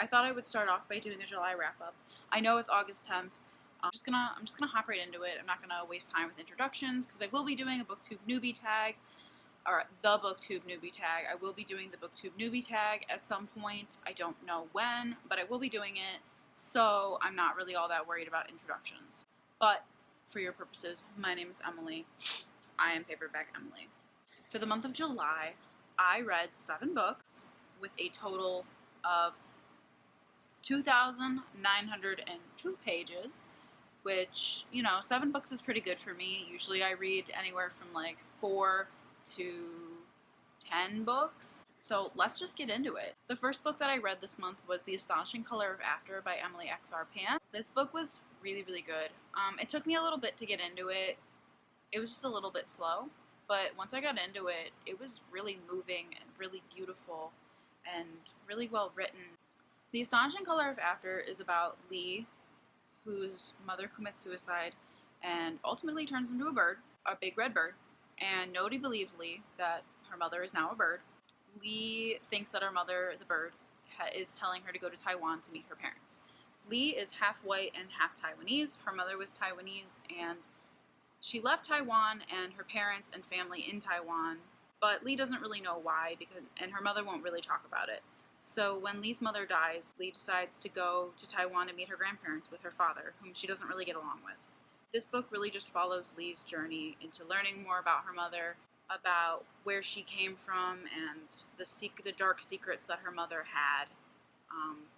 thought I would start off by doing a July wrap-up. I know it's August 10th. I'm just gonna hop right into it. I'm not gonna waste time with introductions because I will be doing a BookTube newbie tag, or the BookTube newbie tag. I will be doing the BookTube newbie tag at some point. I don't know when, but I will be doing it, so I'm not really all that worried about introductions. But for your purposes, my name is Emily. I am Paperback Emily. For the month of July, I read 7 books with a total of 2,902 pages, which, 7 books is pretty good for me. Usually I read anywhere from like 4 to 10 books. So let's just get into it. The first book that I read this month was The Astonishing Color of After by Emily X.R. Pant. This book was really, really good. It took me a little bit to get into it. It was just a little bit slow, but once I got into it, it was really moving and really beautiful and really well written. The Astonishing Color of After is about Lee, whose mother commits suicide and ultimately turns into a bird, a big red bird, and nobody believes Lee that her mother is now a bird. Lee thinks that her mother, the bird, is telling her to go to Taiwan to meet her parents. Lee is half white and half Taiwanese. Her mother was Taiwanese, and she left Taiwan and her parents and family in Taiwan, but Lee doesn't really know why, and her mother won't really talk about it. So when Lee's mother dies, Lee decides to go to Taiwan to meet her grandparents with her father, whom she doesn't really get along with. This book really just follows Lee's journey into learning more about her mother, about where she came from, and the dark secrets that her mother had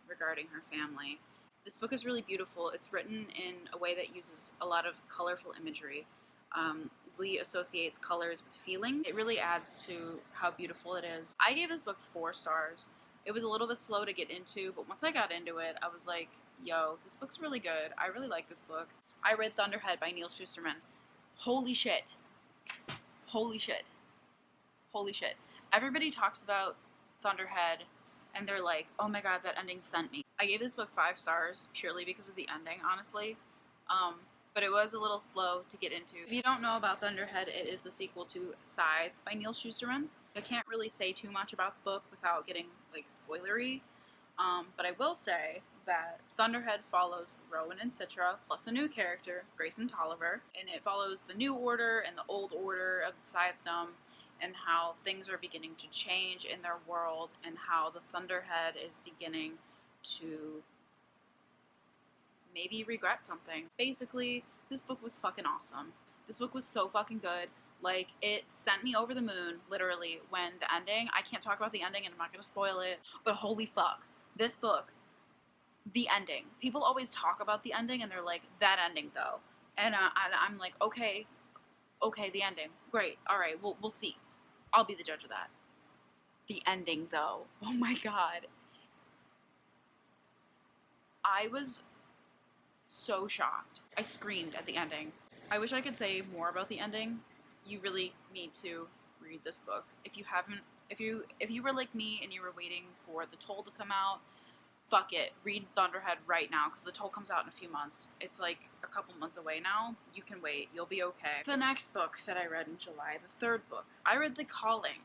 regarding her family. This book is really beautiful. It's written in a way that uses a lot of colorful imagery. Lee associates colors with feeling. It really adds to how beautiful it is. I gave this book 4 stars. It was a little bit slow to get into, but once I got into it, I was like, yo, this book's really good. I really like this book. I read Thunderhead by Neal Shusterman. Holy shit. Holy shit. Holy shit. Everybody talks about Thunderhead, and they're like, oh my god, that ending sent me. I gave this book 5 stars purely because of the ending, honestly. But it was a little slow to get into. If you don't know about Thunderhead, it is the sequel to Scythe by Neal Shusterman. I can't really say too much about the book without getting, spoilery. But I will say that Thunderhead follows Rowan and Citra, plus a new character, Grayson Tolliver, and it follows the New Order and the Old Order of the Scythedom, and how things are beginning to change in their world, and how the Thunderhead is beginning to maybe regret something. Basically, this book was fucking awesome. This book was so fucking good. It sent me over the moon, literally, when the ending, I can't talk about the ending and I'm not going to spoil it, but holy fuck. This book, the ending. People always talk about the ending and they're like, that ending though. And I'm like, okay, the ending. Great. All right, we'll see. I'll be the judge of that. The ending though. Oh my god. I was so shocked. I screamed at the ending. I wish I could say more about the ending. You really need to read this book. If you haven't, if you were like me and you were waiting for The Toll to come out, fuck it. Read Thunderhead right now, because The Toll comes out in a few months. It's like a couple months away now. You can wait. You'll be okay. The next book that I read in July, the 3rd book, I read The Calling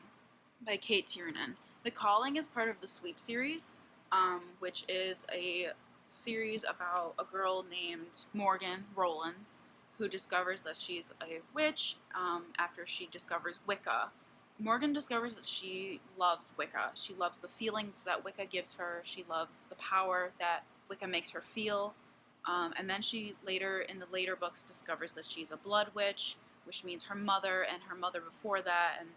by Kate Tiernan. The Calling is part of the Sweep series, which is a series about a girl named Morgan Rowlands, who discovers that she's a witch after she discovers Wicca. Morgan discovers that she loves Wicca. She loves the feelings that Wicca gives her. She loves the power that Wicca makes her feel. And then she in the later books, discovers that she's a blood witch, which means her mother and her mother before that, and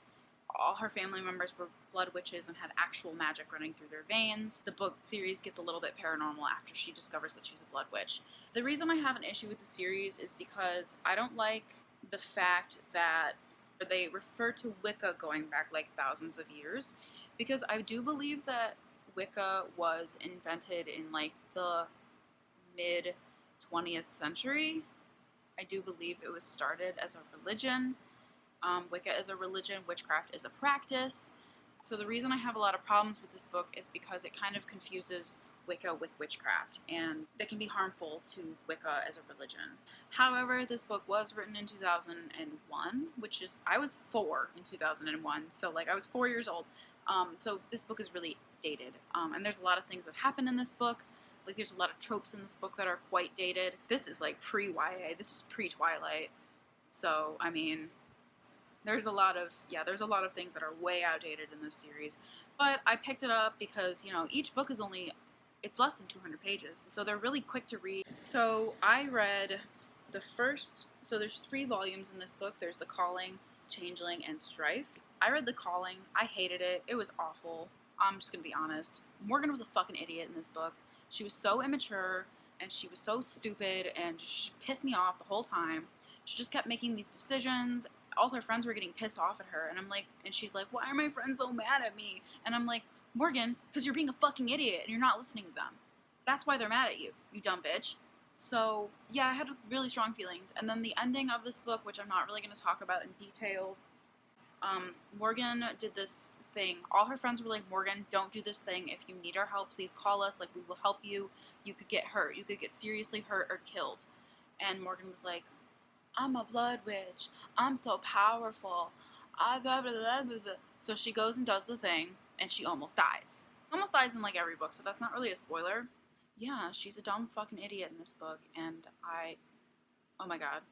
all her family members were blood witches and had actual magic running through their veins. The book series gets a little bit paranormal after she discovers that she's a blood witch. The reason I have an issue with the series is because I don't like the fact that they refer to Wicca going back thousands of years, because I do believe that Wicca was invented in the mid 20th century. I do believe it was started as a religion. Wicca is a religion, witchcraft is a practice. So the reason I have a lot of problems with this book is because it kind of confuses Wicca with witchcraft, and that can be harmful to Wicca as a religion. However, this book was written in 2001, which is, I was 4 in 2001, so like I was 4 years old. So this book is really dated, and there's a lot of things that happen in this book. Like there's a lot of tropes in this book that are quite dated. This is like pre-YA, this is pre-Twilight. So, I mean, there's a lot of things that are way outdated in this series. But I picked it up because, you know, each book is it's less than 200 pages. So they're really quick to read. So I read so there's 3 volumes in this book. There's The Calling, Changeling, and Strife. I read The Calling. I hated it. It was awful. I'm just gonna be honest. Morgan was a fucking idiot in this book. She was so immature, and she was so stupid, and she pissed me off the whole time. She just kept making these decisions. All her friends were getting pissed off at her, and she's like, why are my friends so mad at me? And I'm like, Morgan, because you're being a fucking idiot and you're not listening to them. That's why they're mad at you, you dumb bitch. So, yeah, I had really strong feelings. And then the ending of this book, which I'm not really going to talk about in detail, Morgan did this thing. All her friends were like, Morgan, don't do this thing. If you need our help, please call us. Like, we will help you. You could get hurt. You could get seriously hurt or killed. And Morgan was like, I'm a blood witch. I'm so powerful. Blah, blah, blah, blah, blah. So she goes and does the thing, and she almost dies. Almost dies in like every book, so that's not really a spoiler. Yeah, she's a dumb fucking idiot in this book, and oh my god,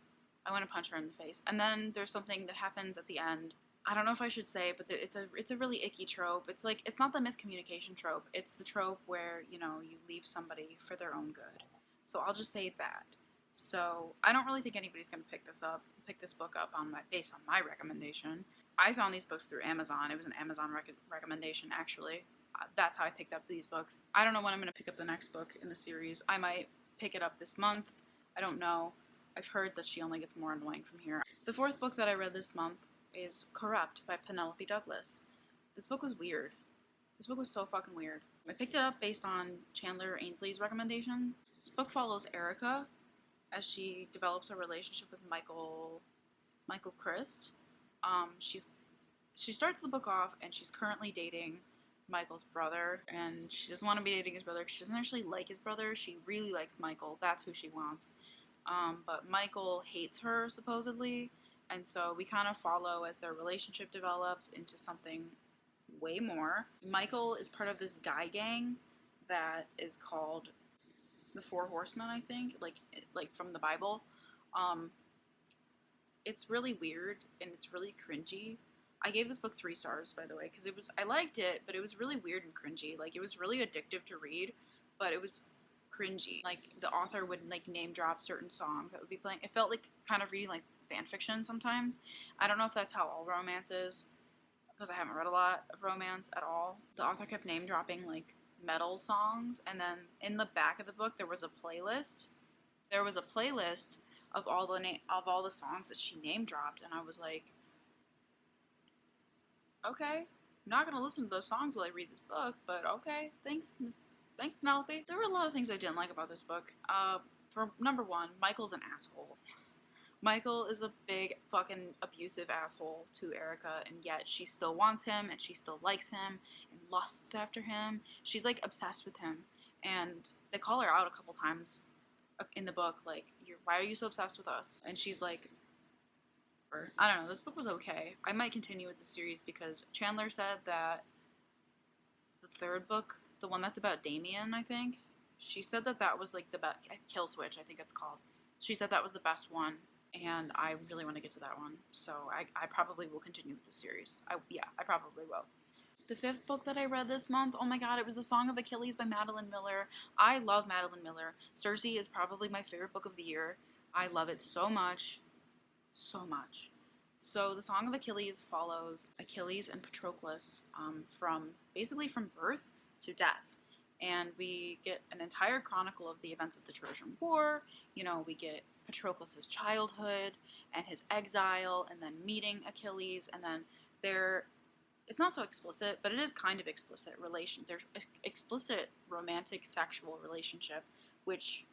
I want to punch her in the face. And then there's something that happens at the end. I don't know if I should say, but it's a really icky trope. It's like, it's not the miscommunication trope. It's the trope where, you know, you leave somebody for their own good. So I'll just say that. So I don't really think anybody's going to pick this book up based on my recommendation. I found these books through Amazon. It was an Amazon recommendation, actually. That's how I picked up these books. I don't know when I'm going to pick up the next book in the series. I might pick it up this month. I don't know. I've heard that she only gets more annoying from here. The 4th book that I read this month is Corrupt by Penelope Douglas. This book was weird. This book was so fucking weird. I picked it up based on Chandler Ainsley's recommendation. This book follows Erica as she develops a relationship with Michael Christ. She starts the book off, and she's currently dating Michael's brother, and she doesn't want to be dating his brother because she doesn't actually like his brother. She really likes Michael. That's who she wants. But Michael hates her, supposedly, and so we kind of follow as their relationship develops into something way more. Michael is part of this guy gang that is called the 4 Horsemen, I think, like from the Bible. It's really weird and it's really cringy. I gave this book 3 stars, by the way, because I liked it, but it was really weird and cringy. Like, it was really addictive to read, but it was cringy. Like, the author would like name drop certain songs that would be playing. It felt like kind of reading like fan fiction sometimes. I don't know if that's how all romance is, because I haven't read a lot of romance at all. The author kept name dropping like metal songs, and then in the back of the book there was a playlist. There was a playlist of all the songs that she name dropped, and I was like, okay, I'm not gonna listen to those songs while I read this book, but okay, thanks Penelope. There were a lot of things I didn't like about this book. For number 1, Michael's an asshole. Michael is a big fucking abusive asshole to Erica, and yet she still wants him, and she still likes him, and lusts after him. She's like obsessed with him, and they call her out a couple times in the book, like, why are you so obsessed with us? And she's like, I don't know, this book was okay. I might continue with the series because Chandler said that the 3rd book, the one that's about Damien, I think, she said that was like the best, Kill Switch, I think it's called. She said that was the best one, and I really want to get to that one, so I probably will continue with the series. I probably will. The 5th book that I read this month, oh my god, it was The Song of Achilles by Madeline Miller. I love Madeline Miller. Circe is probably my favorite book of the year. I love it so much. So much. So The Song of Achilles follows Achilles and Patroclus from birth to death. And we get an entire chronicle of the events of the Trojan War. You know, we get Patroclus' childhood and his exile, and then meeting Achilles, and then it's not so explicit, but it is kind of explicit there's explicit romantic sexual relationship, which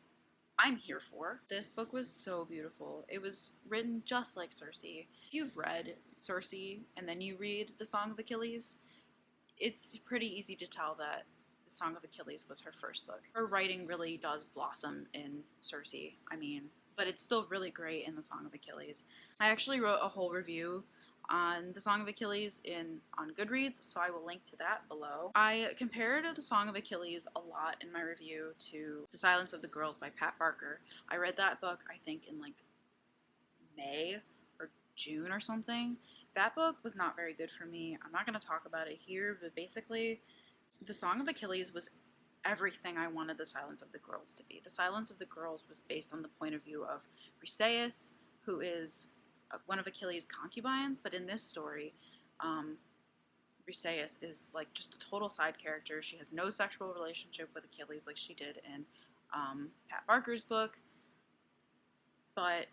I'm here for. This book was so beautiful. It was written just like Circe. If you've read Circe and then you read The Song of Achilles, it's pretty easy to tell that The Song of Achilles was her first book. Her writing really does blossom in Circe. I mean, but it's still really great in The Song of Achilles. I actually wrote a whole review on The Song of Achilles on Goodreads, so I will link to that below. I compared The Song of Achilles a lot in my review to The Silence of the Girls by Pat Barker. I read that book, I think, in like May or June or something. That book was not very good for me. I'm not going to talk about it here, but basically, The Song of Achilles was everything I wanted The Silence of the Girls to be. The Silence of the Girls was based on the point of view of Briseis, who is one of Achilles' concubines, but in this story, Briseis is like just a total side character. She has no sexual relationship with Achilles like she did in Pat Barker's book, but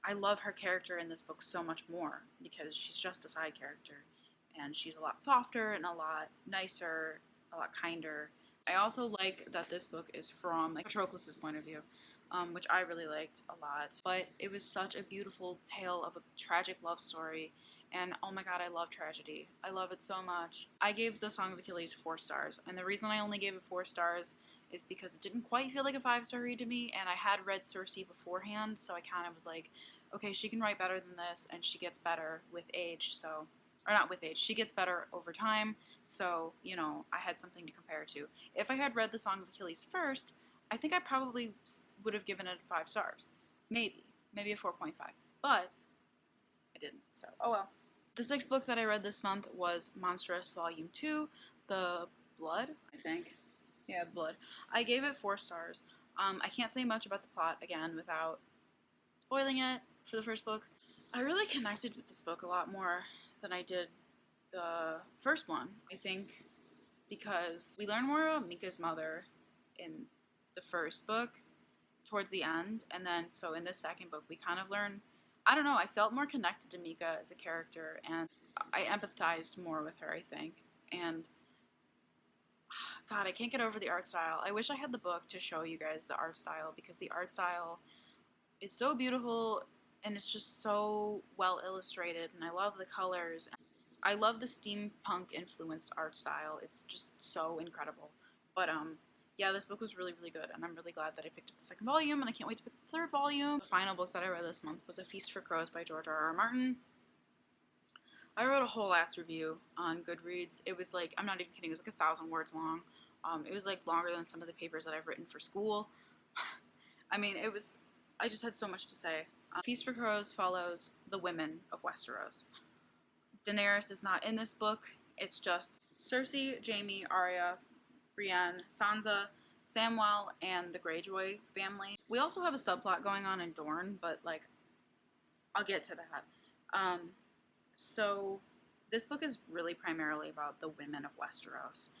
I love her character in this book so much more because she's just a side character, and she's a lot softer and a lot nicer, a lot kinder. I also like that this book is from Patroclus' point of view, which I really liked a lot. But it was such a beautiful tale of a tragic love story, and oh my god, I love tragedy. I love it so much. I gave The Song of Achilles 4 stars, and the reason I only gave it 4 stars is because it didn't quite feel like a 5-star read to me, and I had read Circe beforehand, so I kind of was like, okay, she can write better than this, and she gets better with age, so... Or not with age, she gets better over time, so, you know, I had something to compare to. If I had read The Song of Achilles first, I think I probably would have given it 5 stars. Maybe a 4.5, but I didn't, so oh well. The 6th book that I read this month was Monstrous Volume 2, The Blood, I think. Yeah, The Blood. I gave it 4 stars. I can't say much about the plot, again, without spoiling it for the first book. I really connected with this book a lot more than I did the first one, I think, because we learn more about Mika's mother in the first book towards the end, and then so in this second book we kind of learn, I don't know, I felt more connected to Mika as a character, and I empathized more with her, I think. And god, I can't get over the art style. I wish I had the book to show you guys the art style, because the art style is so beautiful and it's just so well illustrated, and I love the colors. I love the steampunk influenced art style. It's just so incredible. But yeah, this book was really, really good, and I'm really glad that I picked up the 2nd volume, and I can't wait to pick up the 3rd volume. The final book that I read this month was A Feast for Crows by George R.R. Martin. I wrote a whole ass review on Goodreads. It was like, I'm not even kidding, it was like 1,000 words long. It was like longer than some of the papers that I've written for school. I mean, I just had so much to say. Feast for Crows follows the women of Westeros. Daenerys is not in this book. It's just Cersei, Jaime, Arya, Brienne, Sansa, Samwell, and the Greyjoy family. We also have a subplot going on in Dorne, but like, I'll get to that. So this book is really primarily about the women of Westeros.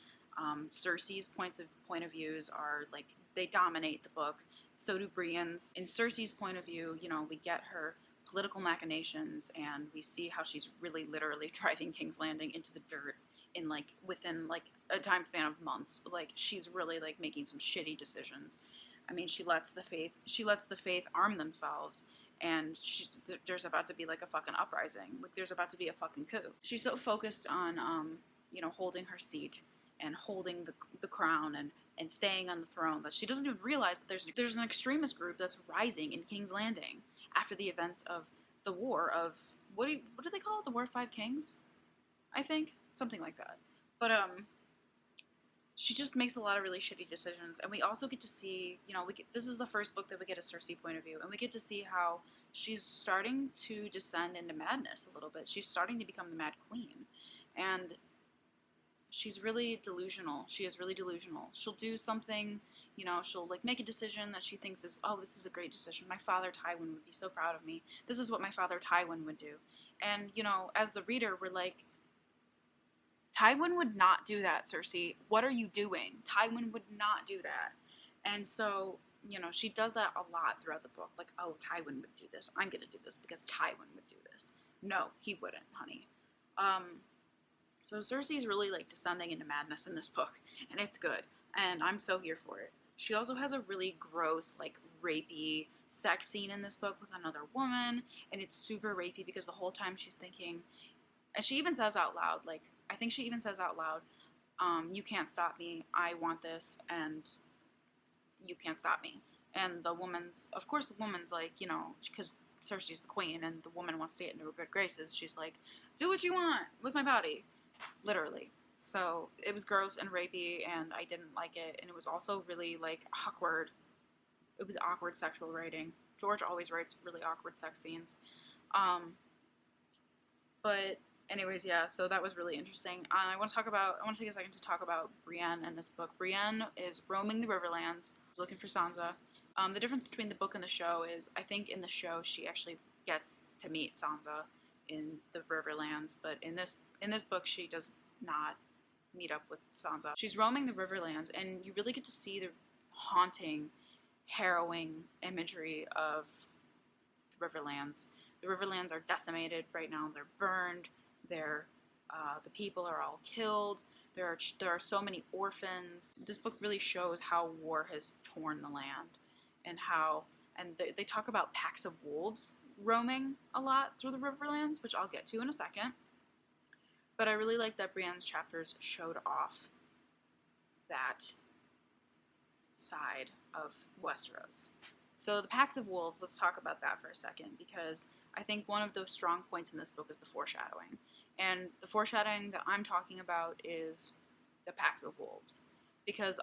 Cersei's point of views are like, they dominate the book. So do Brienne's. In Cersei's point of view, you know, we get her political machinations, and we see how she's really literally driving King's Landing into the dirt in like within like a time span of months. Like, she's really like making some shitty decisions. I mean, she lets the faith arm themselves, and there's about to be like a fucking uprising. Like, there's about to be a fucking coup. She's so focused on you know, holding her seat and holding the crown and staying on the throne that she doesn't even realize that there's an extremist group that's rising in King's Landing after the events of the war of, what do they call it? The War of 5 Kings? I think? Something like that. But, she just makes a lot of really shitty decisions, and we also get to see, you know, this is the first book that we get a Cersei point of view, and we get to see how she's starting to descend into madness a little bit. She's starting to become the Mad Queen, and she's really delusional. She is really delusional. She'll do something, you know, she'll like make a decision that she thinks is, oh, this is a great decision. My father Tywin would be so proud of me. This is what my father Tywin would do. And, you know, as the reader, we're like, Tywin would not do that, Cersei. What are you doing? Tywin would not do that. And so, you know, she does that a lot throughout the book. Like, oh, Tywin would do this. I'm going to do this because Tywin would do this. No, he wouldn't, honey. So Cersei's really like descending into madness in this book, and it's good, and I'm so here for it. She also has a really gross, like, rapey sex scene in this book with another woman, and it's super rapey because the whole time she's thinking, and she even says out loud, like, I think she even says out loud, You can't stop me. I want this, and you can't stop me. And the woman's, of course, the woman's like, you know, because Cersei's the queen, and the woman wants to get into her good graces. She's like, do what you want with my body, literally. So it was gross and rapey, and I didn't like it. And it was also really like awkward. It was awkward sexual writing. George always writes really awkward sex scenes. Um, but anyways, yeah. So that was really interesting. I want to talk about. I want to take a second to talk about Brienne and this book. Brienne is roaming the Riverlands, looking for Sansa. The difference between the book and the show is, I think in the show she actually gets to meet Sansa in the Riverlands, but in this book she does not meet up with Sansa. She's roaming the Riverlands, and you really get to see the haunting, harrowing imagery of the Riverlands. The Riverlands are decimated right now. They're burned. They're the people are all killed. There are so many orphans. This book really shows how war has torn the land, and how they talk about packs of wolves roaming a lot through the Riverlands, which I'll get to in a second. But I really like that Brienne's chapters showed off that side of Westeros. So the packs of wolves, let's talk about that for a second, because I think one of the strong points in this book is the foreshadowing. And the foreshadowing that I'm talking about is the packs of wolves. Because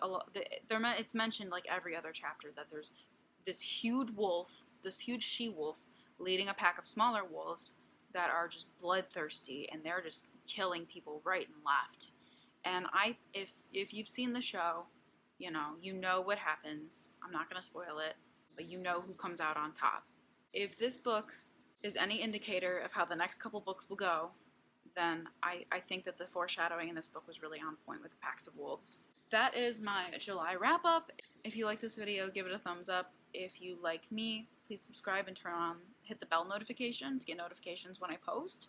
it's mentioned like every other chapter that there's this huge wolf, this huge she-wolf, leading a pack of smaller wolves that are just bloodthirsty, and they're just killing people right and left. And if you've seen the show, you know what happens. I'm not going to spoil it, but you know who comes out on top. If this book is any indicator of how the next couple books will go, then I think that the foreshadowing in this book was really on point with the Packs of Wolves. That is my July wrap-up. If you like this video, give it a thumbs up. If you like me, please subscribe and hit the bell notification to get notifications when I post.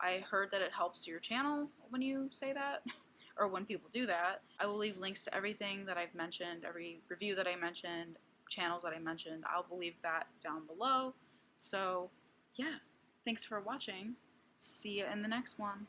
I heard that it helps your channel when you say that, or when people do that. I will leave links to everything that I've mentioned, every review that I mentioned, channels that I mentioned. I'll leave that down below. So, yeah, thanks for watching. See you in the next one.